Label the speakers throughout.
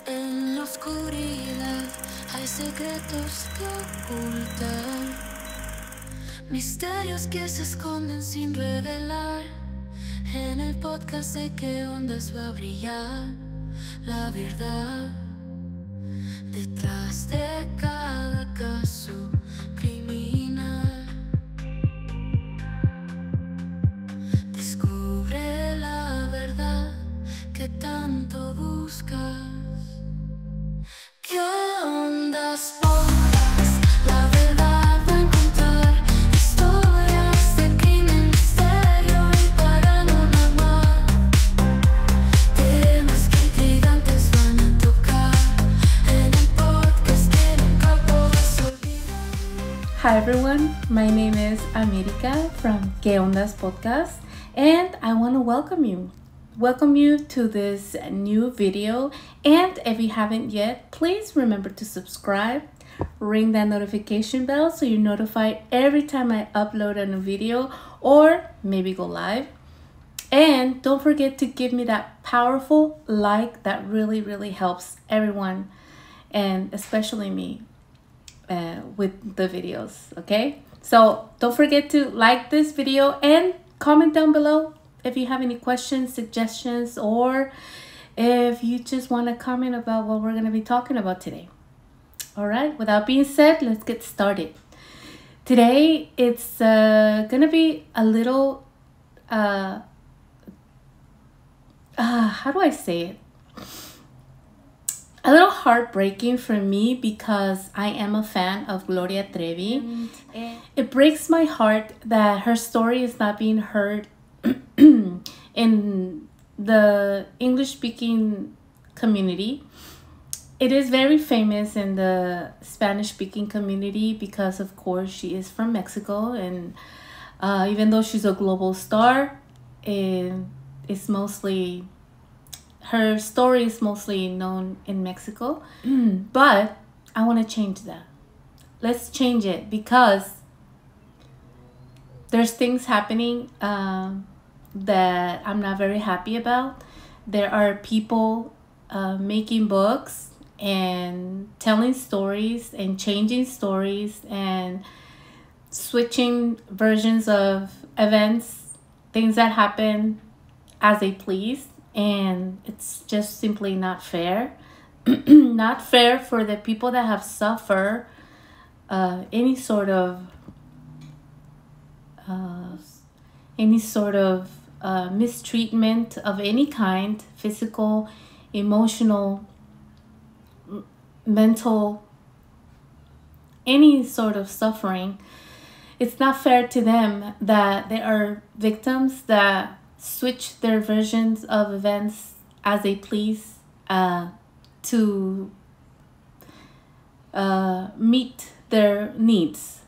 Speaker 1: En la oscuridad hay secretos que ocultar, misterios que se esconden sin revelar. En el podcast de qué ondas va a brillar la verdad detrás de cada caso criminal. Descubre la verdad que tanto buscas. ¿Qué ondas podcast? La verdad va a encontrar historias de crimen, misterio y paranormal. Temas que intrigantes van a tocar en el podcast que nunca podrás olvidar.
Speaker 2: Hi everyone, my name is America from ¿Qué Ondas Podcast, and I want to welcome you to this new video. And if you haven't yet, please remember to subscribe, ring that notification bell so you're notified every time I upload a new video or maybe go live. And don't forget to give me that powerful like. That really helps everyone, and especially me, with the videos. Okay, so don't forget to like this video and comment down below if you have any questions, suggestions, or if you just want to comment about what we're going to be talking about today. All right, without being said, let's get started. Today, it's going to be a little, how do I say it? A little heartbreaking for me because I am a fan of Gloria Trevi. It breaks my heart that her story is not being heard in the English-speaking community. It is very famous in the Spanish-speaking community because, of course, she is from Mexico, and even though she's a global star, it's mostly, her story is mostly known in Mexico. But I want to change that. Let's change it because there's things happening that I'm not very happy about. There are people making books and telling stories and changing stories and switching versions of events, things that happen as they please, and it's just simply not fair. Not fair for the people that have suffered any sort of mistreatment of any kind, physical, emotional, mental, any sort of suffering. It's not fair to them that there are victims that switch their versions of events as they please to meet their needs.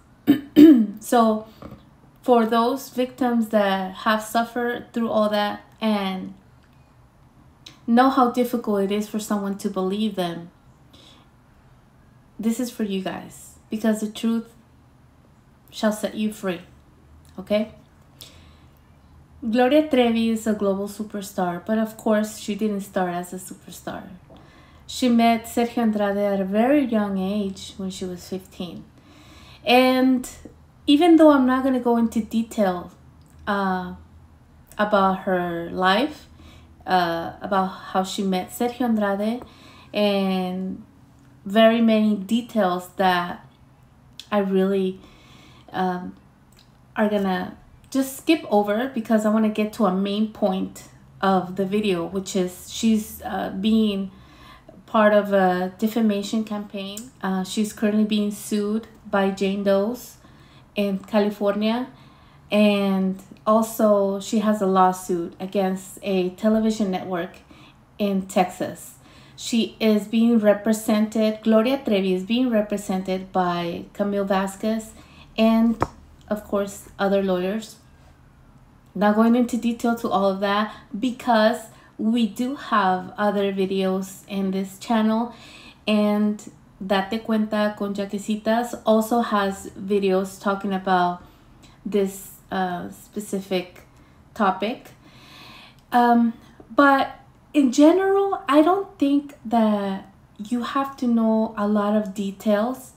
Speaker 2: So for those victims that have suffered through all that and know how difficult it is for someone to believe them, this is for you guys, because the truth shall set you free. Okay? Gloria Trevi is a global superstar, but of course she didn't start as a superstar. She met Sergio Andrade at a very young age when she was 15. And even though I'm not going to go into detail about her life, about how she met Sergio Andrade, and very many details that I really are going to just skip over because I want to get to a main point of the video, which is she's being part of a defamation campaign. She's currently being sued by Jane Doe's in California, and also she has a lawsuit against a television network in Texas. She is being represented, Gloria Trevi is being represented by Camille Vasquez and, of course, other lawyers. Not going into detail to all of that because we do have other videos in this channel, and Date Cuenta con Jaquecitas also has videos talking about this specific topic. But in general, I don't think that you have to know a lot of details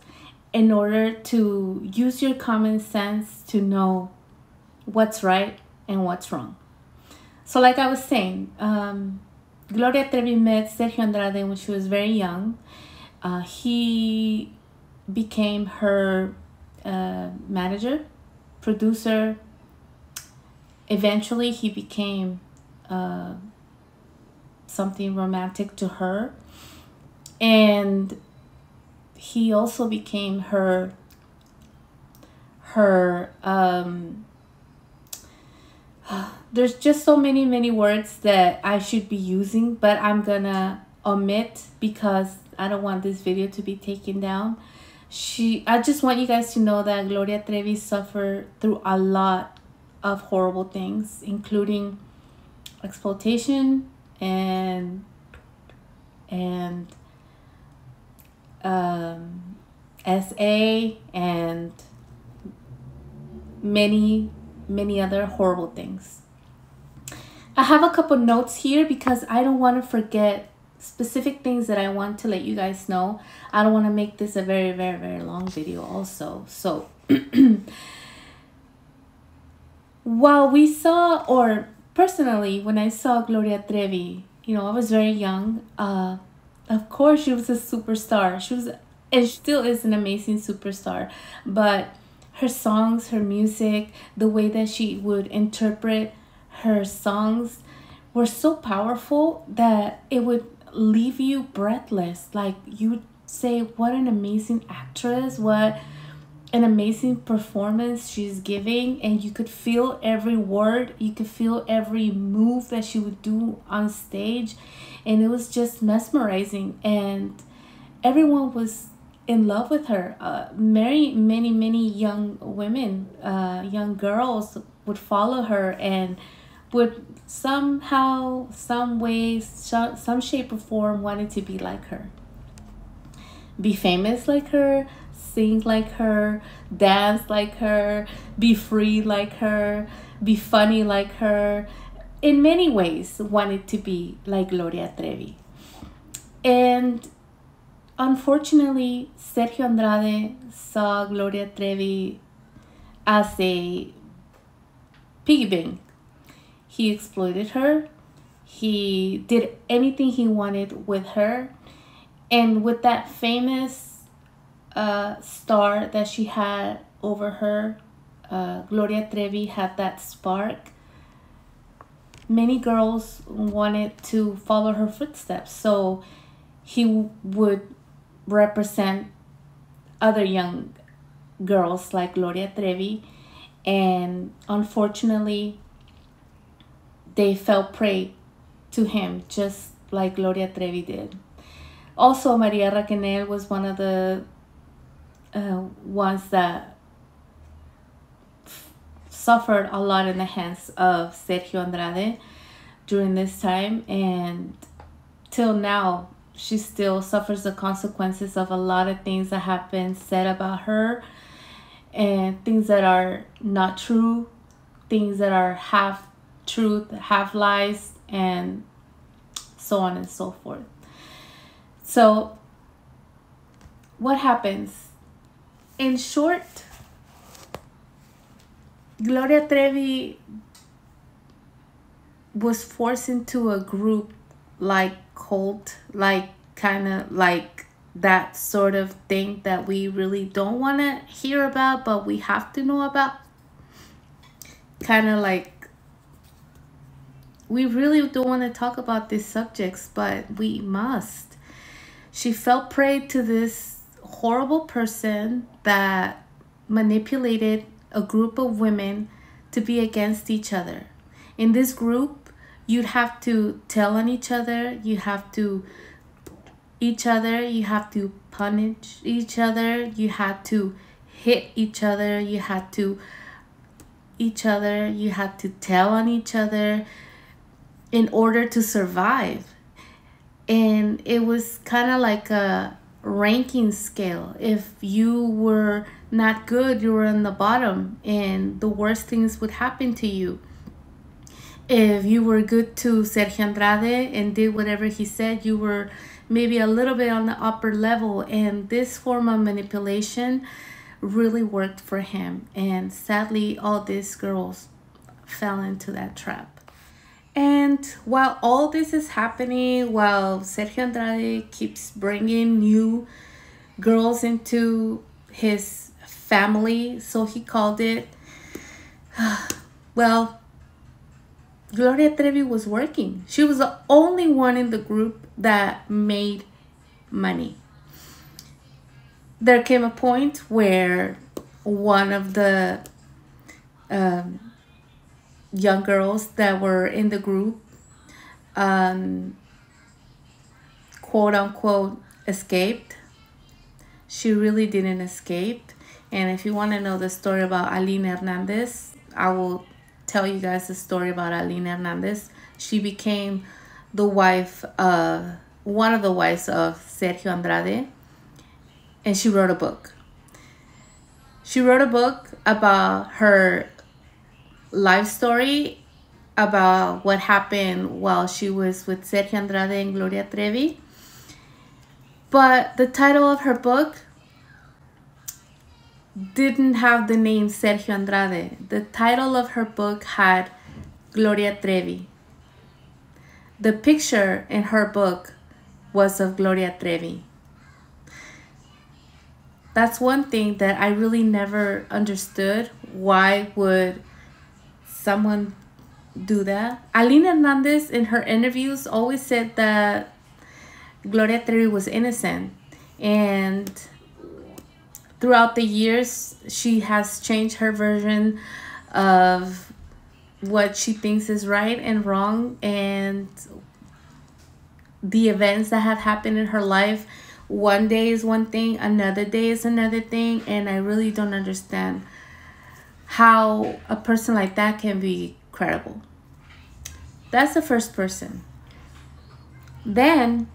Speaker 2: in order to use your common sense to know what's right and what's wrong. So like I was saying, Gloria Trevi met Sergio Andrade when she was very young. He became her manager, producer. Eventually, he became something romantic to her. And he also became her there's just so many words that I should be using, but I'm gonna omit because I don't want this video to be taken down. I just want you guys to know that Gloria Trevi suffered through a lot of horrible things, including exploitation and SA and many other horrible things. I have a couple notes here because I don't want to forget specific things that I want to let you guys know. I don't want to make this a very long video also. So while we saw, or personally, when I saw Gloria Trevi, you know, I was very young. Of course, she was a superstar. She was, and still is, an amazing superstar. But her songs, her music, the way that she would interpret her songs were so powerful that it would leave you breathless. Like, you would say, what an amazing actress, what an amazing performance she's giving. And you could feel every word, you could feel every move that she would do on stage, and it was just mesmerizing. And everyone was in love with her. Many young women, young girls would follow her and would somehow, some way, some shape or form wanted to be like her, be famous like her, sing like her, dance like her, be free like her, be funny like her. In many ways, wanted to be like Gloria Trevi. And unfortunately, Sergio Andrade saw Gloria Trevi as a piggy bank. He exploited her. He did anything he wanted with her. And with that famous star that she had over her, Gloria Trevi had that spark. Many girls wanted to follow her footsteps. So he would represent other young girls like Gloria Trevi. And unfortunately, they fell prey to him just like Gloria Trevi did. Also, Maria Raquel was one of the ones that suffered a lot in the hands of Sergio Andrade during this time, and till now she still suffers the consequences of a lot of things that have been said about her, and things that are not true, things that are half truth, half lies, and so on and so forth. So what happens? In short, Gloria Trevi was forced into a group like cult, like kind of like that sort of thing that we really don't want to hear about, but we have to know about. Kind of like, we really don't want to talk about these subjects, but we must. She fell prey to this horrible person that manipulated a group of women to be against each other. In this group, you'd have to tell on each other, you have to you have to punish each other, you had to hit each other, you had to tell on each other in order to survive. And it was kind of like a ranking scale. If you were not good, you were on the bottom, and the worst things would happen to you. if you were good to Sergio Andrade and did whatever he said, you were maybe a little bit on the upper level. And this form of manipulation really worked for him. And sadly, all these girls fell into that trap. And while all this is happening, while Sergio Andrade keeps bringing new girls into his family, so he called it, well, Gloria Trevi was working. She was the only one in the group that made money. There came a point where one of the young girls that were in the group, quote unquote, escaped. She really didn't escape. And if you want to know the story about Aline Hernandez, I will tell you guys the story about Aline Hernandez. She became the wife of one of the wives of Sergio Andrade, and she wrote a book. She wrote a book about her life story, about what happened while she was with Sergio Andrade and Gloria Trevi. But the title of her book didn't have the name Sergio Andrade. The title of her book had Gloria Trevi. The picture in her book was of Gloria Trevi. That's one thing that I really never understood. Why would someone do that? Aline Hernandez in her interviews always said that Gloria Trevi was innocent, and throughout the years she has changed her version of what she thinks is right and wrong, and the events that have happened in her life. One day is one thing, another day is another thing, and I really don't understand how a person like that can be credible. That's the first person. Then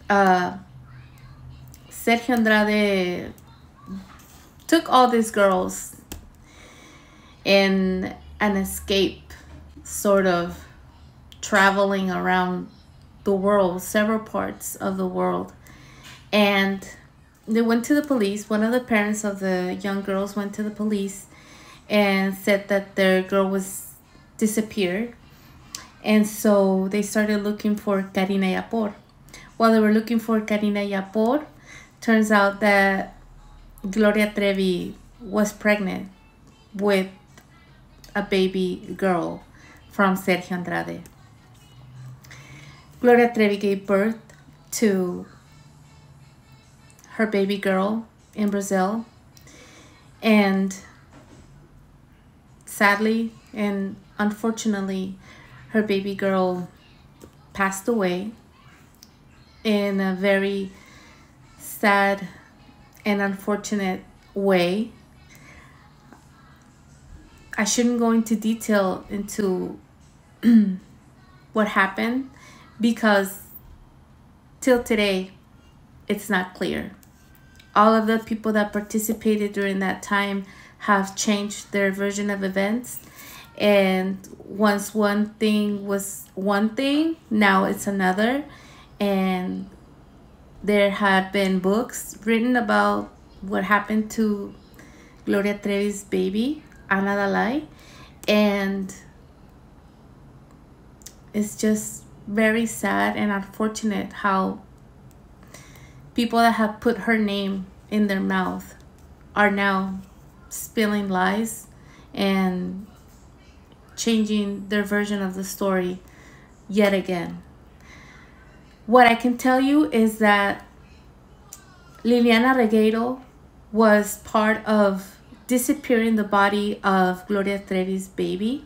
Speaker 2: Sergio Andrade took all these girls in an escape, sort of traveling around the world, several parts of the world. And they went to the police. One of the parents of the young girls went to the police and said that their girl was disappeared. And so they started looking for Karina Yapor. While they were looking for Karina Yapor, turns out that Gloria Trevi was pregnant with a baby girl from Sergio Andrade. Gloria Trevi gave birth to her baby girl in Brazil, and sadly and unfortunately, her baby girl passed away in a very sad and unfortunate way. I shouldn't go into detail into what happened, because till today it's not clear. All of the people that participated during that time have changed their version of events, and once one thing was one thing, now it's another. And there had been books written about what happened to Gloria Trevi's baby, Ana Dalai, and it's just very sad and unfortunate how people that have put her name in their mouth are now spilling lies and changing their version of the story yet again. What I can tell you is that Liliana Regueiro was part of disappearing the body of Gloria Trevi's baby,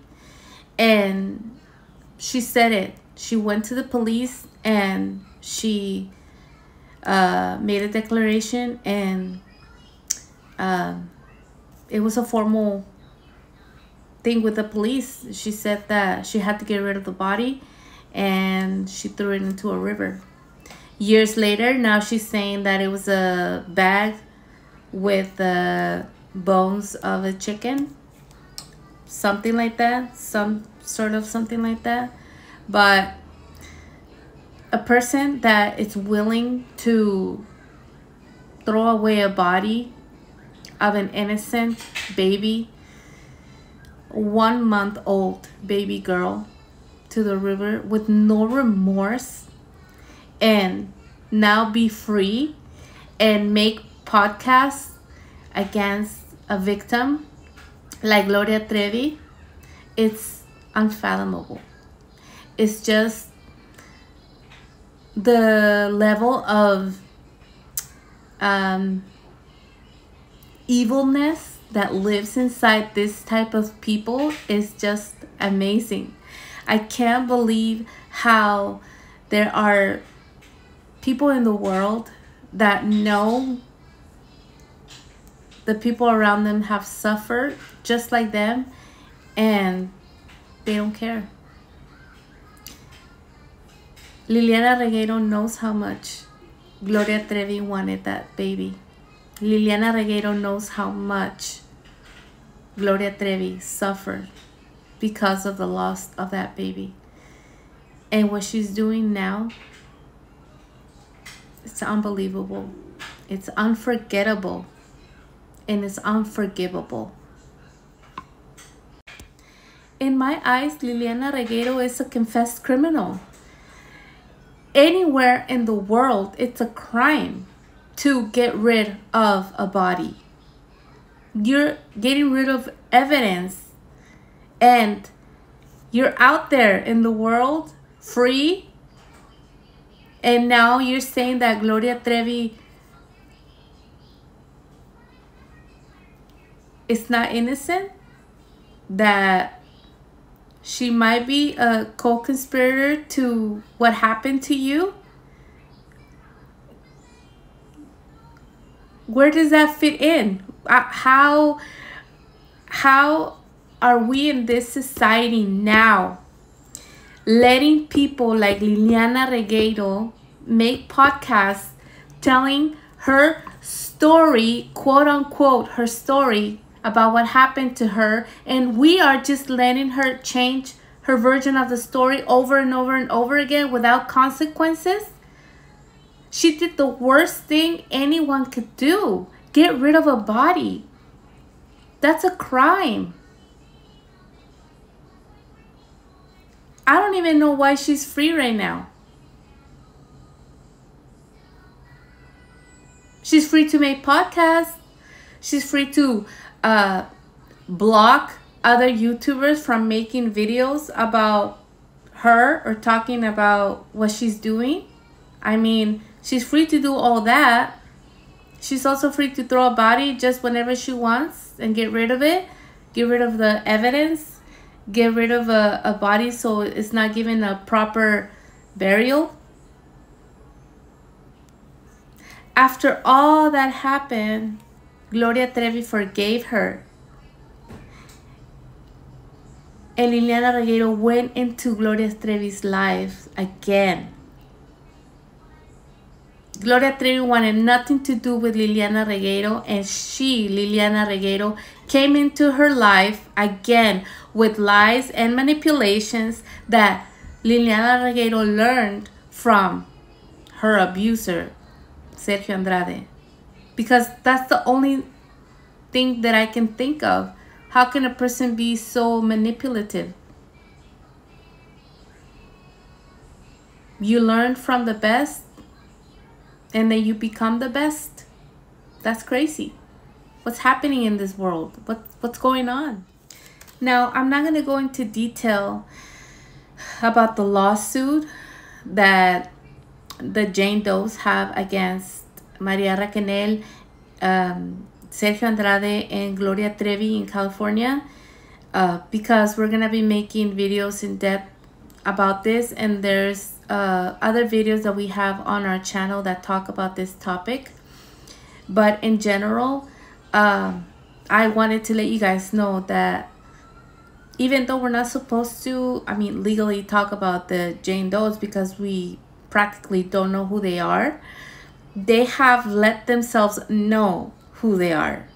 Speaker 2: and she said it. She went to the police and she made a declaration, and it was a formal thing with the police. She said that she had to get rid of the body, and she threw it into a river. Years later, now she's saying that it was a bag with the bones of a chicken, something like that, some sort of something like that. But a person that is willing to throw away a body of an innocent baby, 1-month-old baby girl, to the river with no remorse, and now be free and make podcasts against a victim like Gloria Trevi, it's unfathomable. It's just the level of evilness that lives inside this type of people is just amazing. I can't believe how there are people in the world that know the people around them have suffered just like them, and they don't care. Liliana Regueiro knows how much Gloria Trevi wanted that baby. Liliana Regueiro knows how much Gloria Trevi suffered because of the loss of that baby. And what she's doing now, it's unbelievable. It's unforgettable. And it's unforgivable. In my eyes, Liliana Regueiro is a confessed criminal. Anywhere in the world, it's a crime to get rid of a body. You're getting rid of evidence, and you're out there in the world free, and now you're saying that Gloria Trevi is not innocent, that she might be a co-conspirator to what happened to you. Where does that fit in? How are we in this society now letting people like Liliana Regueiro make podcasts telling her story, quote unquote, her story about what happened to her, and we are just letting her change her version of the story over and over and over again without consequences? She did the worst thing anyone could do. Get rid of a body. That's a crime. I don't even know why she's free right now. She's free to make podcasts. She's free to block other YouTubers from making videos about her or talking about what she's doing. I mean, she's free to do all that. She's also free to throw a body just whenever she wants and get rid of it. Get rid of the evidence. Get rid of a body so it's not given a proper burial. After all that happened, Gloria Trevi forgave her. And Liliana Regueiro went into Gloria Trevi's life again. Gloria Trevi wanted nothing to do with Liliana Regueiro, and she, Liliana Regueiro, came into her life again with lies and manipulations that Liliana Regueiro learned from her abuser, Sergio Andrade. Because that's the only thing that I can think of. How can a person be so manipulative? You learn from the best, and then you become the best. That's crazy. What's happening in this world? What's going on? Now, I'm not going to go into detail about the lawsuit that the Jane Does have against Maria Raquel, Sergio Andrade, and Gloria Trevi in California, because we're going to be making videos in depth about this, and there's other videos that we have on our channel that talk about this topic. But in general, I wanted to let you guys know that even though we're not supposed to, legally talk about the Jane Does because we practically don't know who they are, they have let themselves know who they are.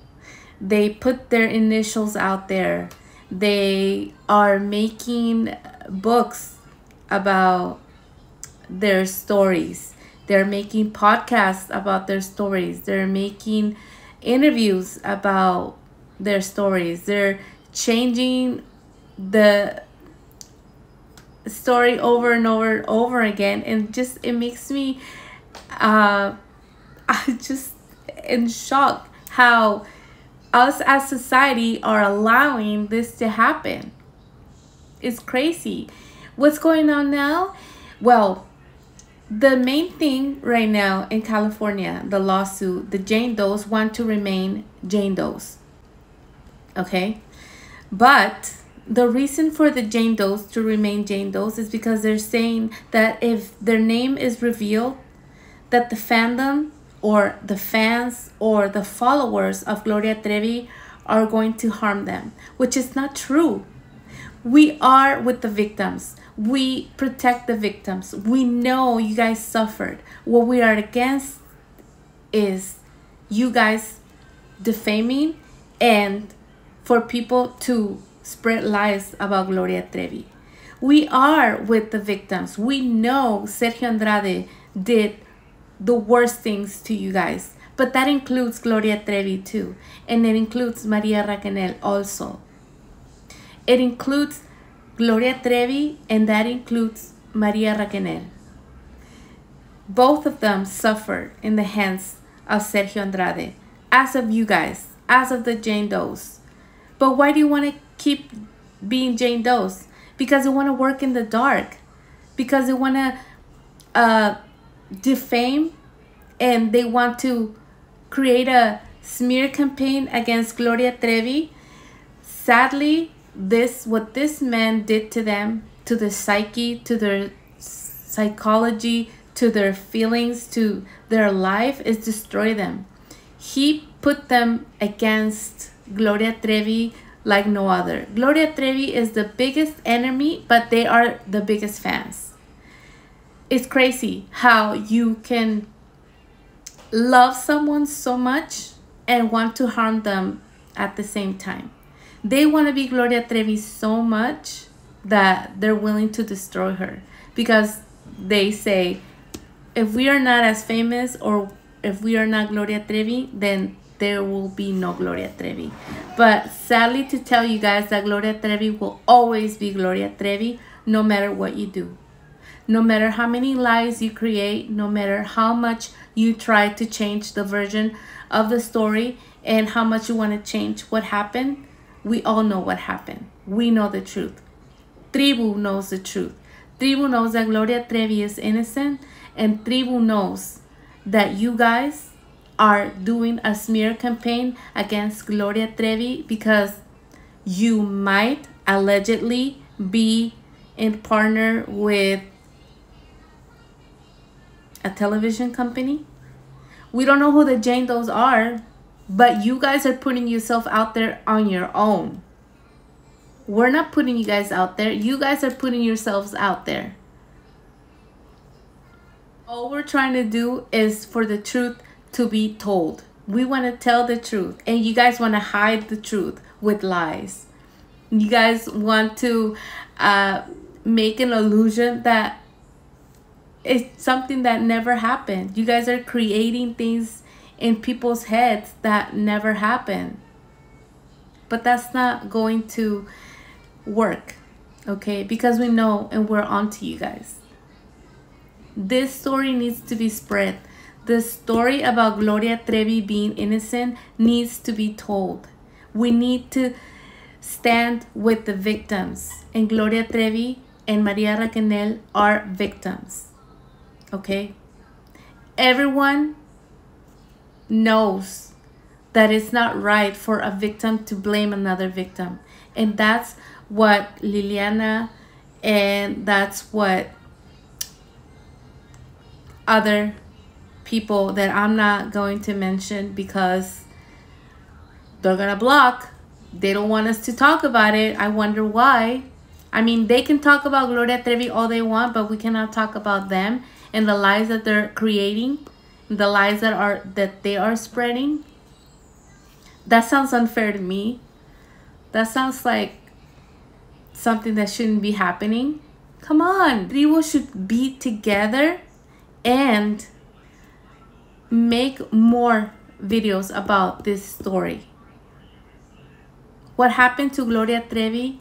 Speaker 2: They put their initials out there. They are making books about their stories. They're making podcasts about their stories. They're making interviews about their stories. They're changing the story over and over and over again, and just it makes me I just in shock how us as society are allowing this to happen. It's crazy. What's going on now? Well, the main thing right now in California, the lawsuit, the Jane Does want to remain Jane Does. Okay? But the reason for the Jane Does to remain Jane Does is because they're saying that if their name is revealed, that the fandom or the fans or the followers of Gloria Trevi are going to harm them, which is not true. We are with the victims. We protect the victims. We know you guys suffered. What we are against is you guys defaming and for people to spread lies about Gloria Trevi. We are with the victims. We know Sergio Andrade did the worst things to you guys, but that includes Gloria Trevi too, and it includes Maria Raquel also. It includes Gloria Trevi, and that includes Maria Raquel. Both of them suffered in the hands of Sergio Andrade, as of you guys, as of the Jane Does. But why do you want to keep being Jane Does? Because they want to work in the dark. Because they want to defame, and they want to create a smear campaign against Gloria Trevi. Sadly, what this man did to them, to their psyche, to their psychology, to their feelings, to their life, is destroy them. He put them against Gloria Trevi like no other. Gloria Trevi is the biggest enemy, but they are the biggest fans. It's crazy how you can love someone so much and want to harm them at the same time. They want to be Gloria Trevi so much that they're willing to destroy her, because they say, if we are not as famous, or if we are not Gloria Trevi, then there will be no Gloria Trevi. But sadly to tell you guys that Gloria Trevi will always be Gloria Trevi, no matter what you do. No matter how many lies you create, no matter how much you try to change the version of the story, and how much you want to change what happened, we all know what happened. We know the truth. Tribu knows the truth. Tribu knows that Gloria Trevi is innocent, and Tribu knows that you guys are doing a smear campaign against Gloria Trevi because you might allegedly be in partner with a television company. We don't know who the Jane Does are, but you guys are putting yourself out there on your own. We're not putting you guys out there. You guys are putting yourselves out there. All we're trying to do is for the truth to be told. We want to tell the truth, and you guys want to hide the truth with lies. You guys want to make an illusion that it's something that never happened. You guys are creating things in people's heads that never happened. But that's not going to work, okay? Because we know, and we're on to you guys. This story needs to be spread. The story about Gloria Trevi being innocent needs to be told. We need to stand with the victims. And Gloria Trevi and Maria Raquel are victims. Okay? Everyone knows that it's not right for a victim to blame another victim. And that's what Liliana, and that's what other people that I'm not going to mention because they're gonna block. They don't want us to talk about it. I wonder why. I mean, they can talk about Gloria Trevi all they want, but we cannot talk about them and the lies that they're creating, the lies that they are spreading. That sounds unfair to me. That sounds like something that shouldn't be happening. Come on, Tribu should be together and make more videos about this story. What happened to Gloria Trevi,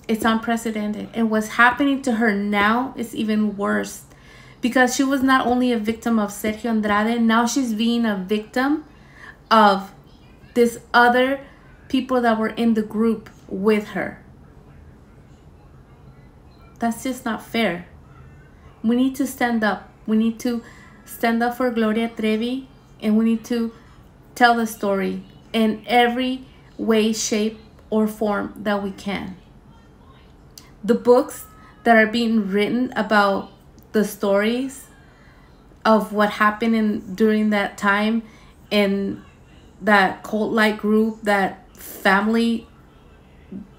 Speaker 2: it's unprecedented. And what's happening to her now is even worse, because she was not only a victim of Sergio Andrade, now she's being a victim of this other people that were in the group with her. That's just not fair. We need to stand up. We need to stand up for Gloria Trevi, and we need to tell the story in every way, shape, or form that we can. The books that are being written about the stories of what happened during that time in that cult-like group, that family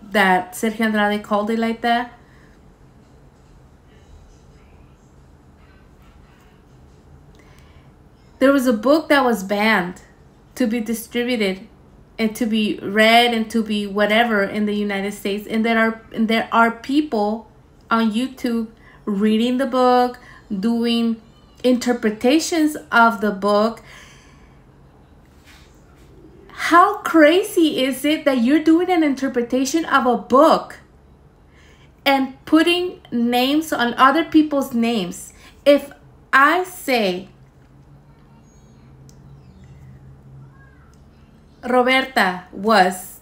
Speaker 2: that Sergio Andrade called it like that. There was a book that was banned to be distributed and to be read and to be whatever in the United States. And there are people on YouTube reading the book, doing interpretations of the book. How crazy is it that you're doing an interpretation of a book and putting names on other people's names? If I say Roberta was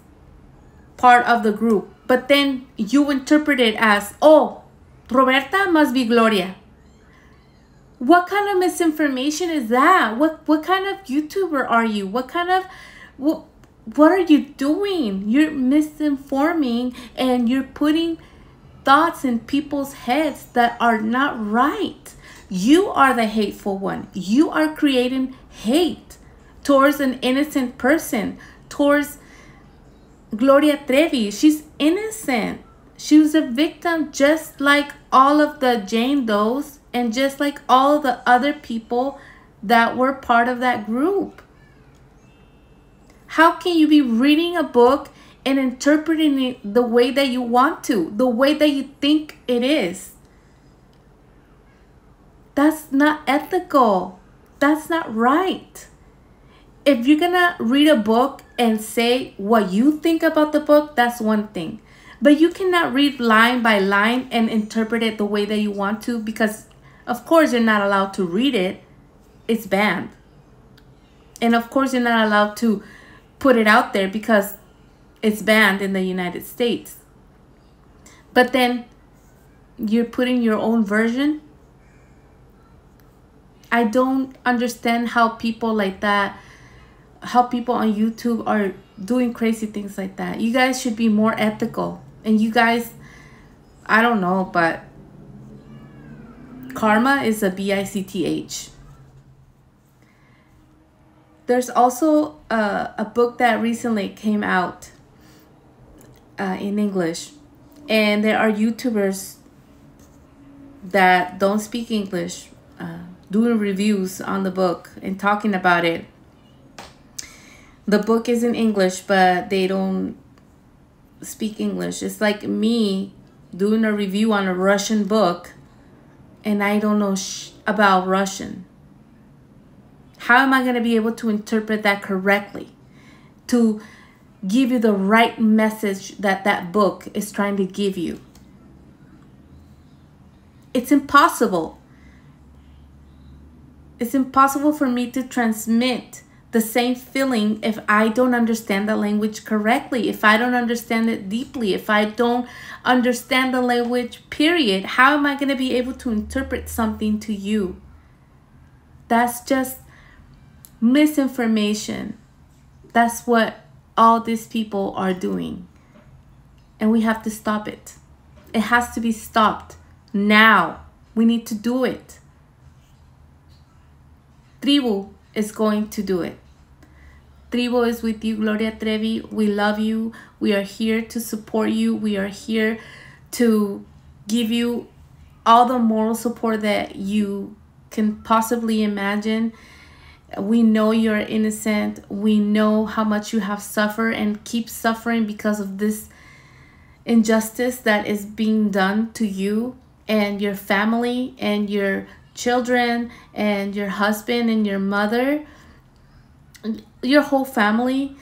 Speaker 2: part of the group, but then you interpret it as, oh, Roberta must be Gloria. What kind of misinformation is that? What kind of YouTuber are you? What are you doing? You're misinforming, and you're putting thoughts in people's heads that are not right. You are the hateful one. You are creating hate towards an innocent person, towards Gloria Trevi. She's innocent. She was a victim just like all of the Jane Does and just like all the other people that were part of that group. How can you be reading a book and interpreting it the way that you want to, the way that you think it is? That's not ethical. That's not right. If you're gonna read a book and say what you think about the book, that's one thing. But you cannot read line by line and interpret it the way that you want to, because of course you're not allowed to read it. It's banned. And of course you're not allowed to put it out there because it's banned in the United States. But then you're putting your own version. I don't understand how people like that, how people on YouTube are doing crazy things like that. You guys should be more ethical. And you guys, I don't know, but karma is a BICTH. There's also a book that recently came out in English. And there are YouTubers that don't speak English doing reviews on the book and talking about it. The book is in English, but they don't speak English. It's like me doing a review on a Russian book and I don't know about Russian. How am I going to be able to interpret that correctly to give you the right message that that book is trying to give you? It's impossible. It's impossible for me to transmit the same feeling if I don't understand the language correctly, if I don't understand it deeply, if I don't understand the language, period. How am I going to be able to interpret something to you? That's just misinformation. That's what all these people are doing. And we have to stop it. It has to be stopped now. We need to do it. Tribu is going to do it. Tribu is with you, Gloria Trevi. We love you. We are here to support you. We are here to give you all the moral support that you can possibly imagine. We know you're innocent. We know how much you have suffered and keep suffering because of this injustice that is being done to you and your family and your children and your husband and your mother, your whole family.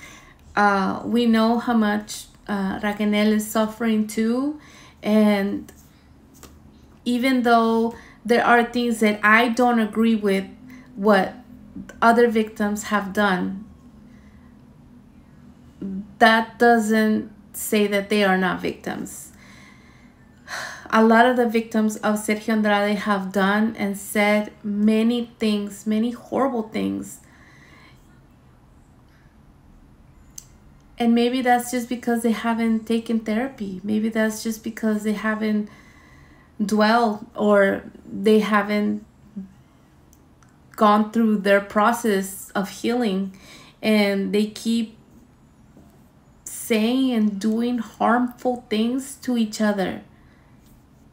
Speaker 2: We know how much Raquel is suffering too. And even though there are things that I don't agree with what other victims have done, that doesn't say that they are not victims. A lot of the victims of Sergio Andrade have done and said many things, many horrible things. And maybe that's just because they haven't taken therapy. Maybe that's just because they haven't dwelled, or they haven't gone through their process of healing, and they keep saying and doing harmful things to each other.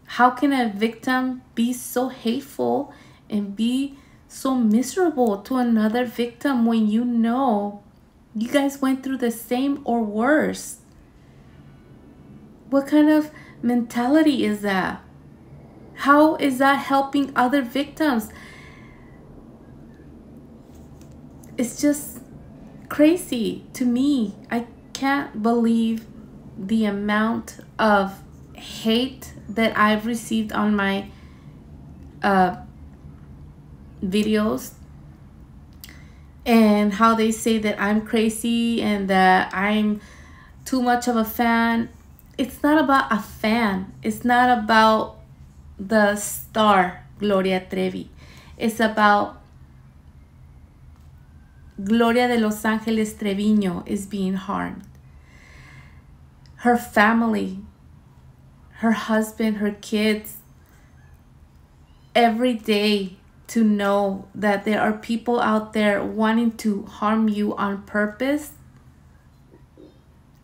Speaker 2: How can a victim be so hateful and be so miserable to another victim when you know you guys went through the same or worse? What kind of mentality is that? How is that helping other victims? It's just crazy to me. I can't believe the amount of hate that I've received on my videos, and how they say that I'm crazy and that I'm too much of a fan. It's not about a fan. It's not about the star Gloria Trevi. It's about Gloria de Los Angeles Treviño is being harmed. Her family, her husband, her kids, every day, to know that there are people out there wanting to harm you on purpose.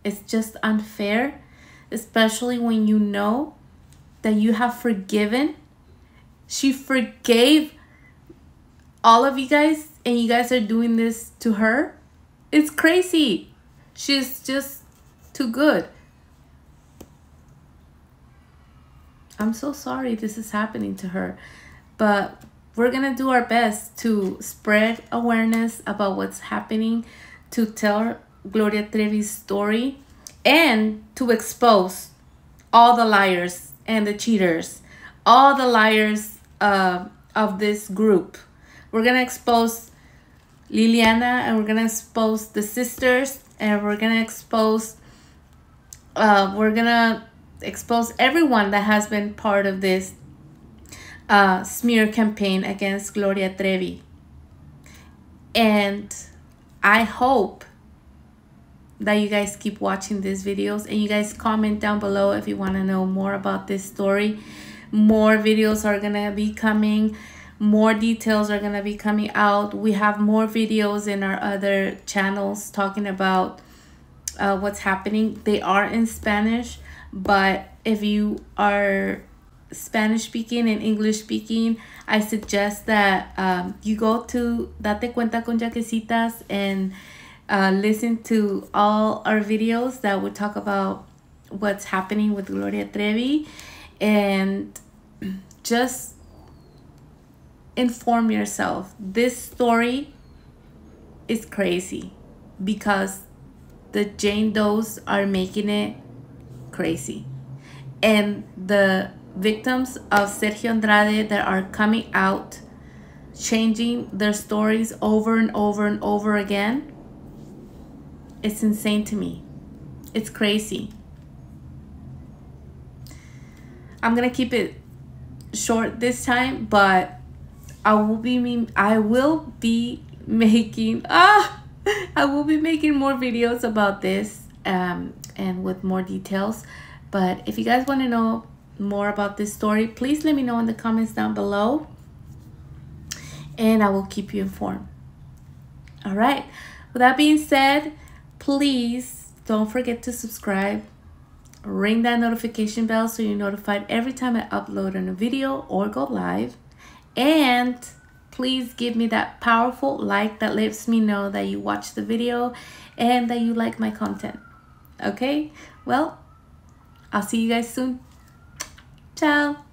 Speaker 2: It's just unfair, especially when you know that you have forgiven. She forgave all of you guys, and you guys are doing this to her. It's crazy. She's just too good. I'm so sorry this is happening to her, but we're gonna do our best to spread awareness about what's happening, to tell Gloria Trevi's story, and to expose all the liars and the cheaters, all the liars of this group. We're gonna expose Liliana, and we're gonna expose the sisters, and we're gonna expose everyone that has been part of this smear campaign against Gloria Trevi. And I hope that you guys keep watching these videos, and you guys comment down below if you want to know more about this story. More videos are gonna be coming. More details are gonna be coming out. We have more videos in our other channels talking about what's happening. They are in Spanish, but if you are Spanish speaking and English speaking, I suggest that you go to Date Cuenta con Yaquecitas and listen to all our videos that would talk about what's happening with Gloria Trevi, and just inform yourself. This story is crazy because the Jane Does are making it crazy, and the victims of Sergio Andrade that are coming out, changing their stories over and over and over again. It's insane to me. It's crazy. I'm gonna keep it short this time, but I will be making more videos about this and with more details. But if you guys want to know more about this story, please let me know in the comments down below, and I will keep you informed. All right, with that being said, please don't forget to subscribe, ring that notification bell so you're notified every time I upload a new video or go live, and please give me that powerful like that lets me know that you watched the video and that you like my content. Okay, well, I'll see you guys soon. Ciao.